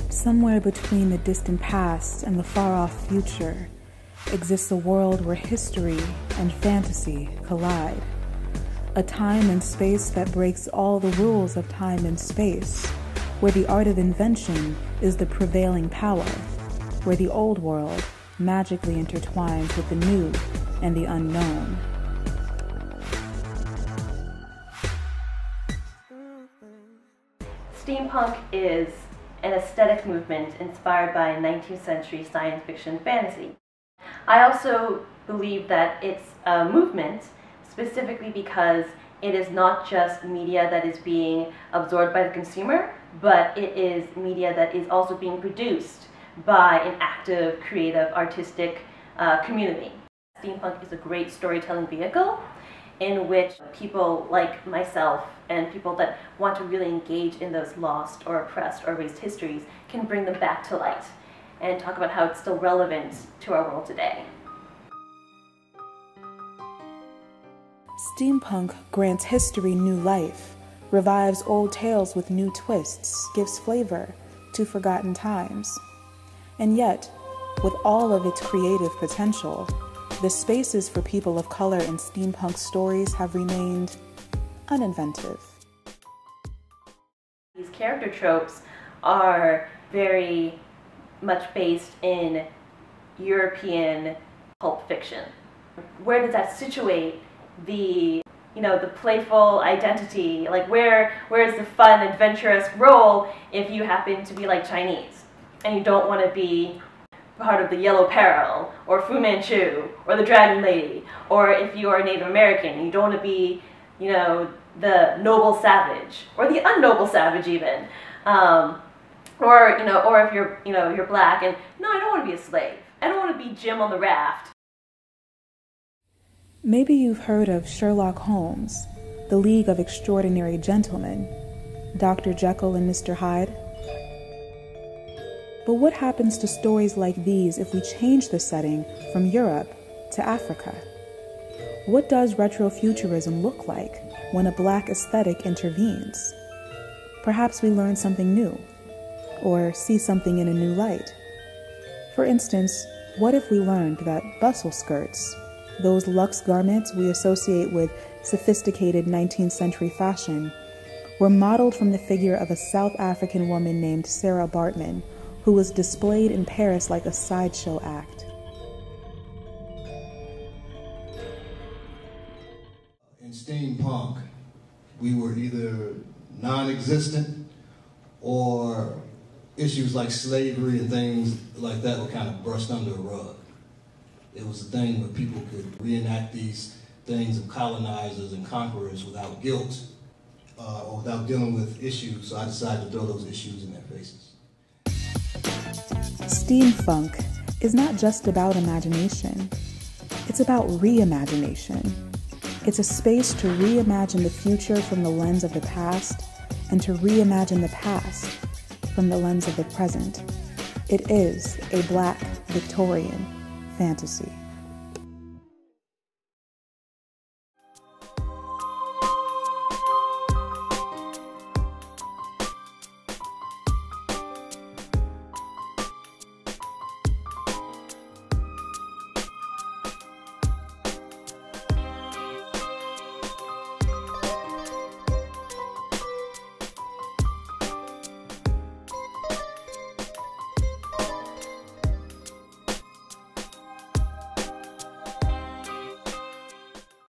Somewhere between the distant past and the far-off future exists a world where history and fantasy collide. A time and space that breaks all the rules of time and space, where the art of invention is the prevailing power, where the old world magically intertwines with the new and the unknown. Steampunk is an aesthetic movement inspired by 19th century science fiction fantasy. I also believe that it's a movement specifically because it is not just media that is being absorbed by the consumer, but it is media that is also being produced by an active, creative, artistic community. Steampunk is a great storytelling vehicle in which people like myself and people that want to really engage in those lost or oppressed or erased histories can bring them back to light and talk about how it's still relevant to our world today. Steampunk grants history new life, revives old tales with new twists, gives flavor to forgotten times. And yet, with all of its creative potential, the spaces for people of color in steampunk stories have remained uninventive. These character tropes are very much based in European pulp fiction. Where does that situate the playful identity? Like where is the fun, adventurous role if you happen to be like Chinese and you don't want to be part of the Yellow Peril, or Fu Manchu, or the Dragon Lady, or if you are Native American, you don't want to be, the noble savage, or the unnoble savage even, or if you're black and no, I don't want to be a slave. I don't want to be Jim on the raft. Maybe you've heard of Sherlock Holmes, the League of Extraordinary Gentlemen, Dr. Jekyll and Mr. Hyde. But what happens to stories like these if we change the setting from Europe to Africa? What does retrofuturism look like when a black aesthetic intervenes? Perhaps we learn something new, or see something in a new light. For instance, what if we learned that bustle skirts, those luxe garments we associate with sophisticated 19th century fashion, were modeled from the figure of a South African woman named Sarah Baartman, who was displayed in Paris like a sideshow act. In steampunk, we were either non-existent or issues like slavery and things like that were kind of brushed under a rug. It was a thing where people could reenact these things of colonizers and conquerors without guilt or without dealing with issues, so I decided to throw those issues in their faces. Steamfunk is not just about imagination. It's about reimagination. It's a space to reimagine the future from the lens of the past and to reimagine the past from the lens of the present. It is a Black Victorian fantasy.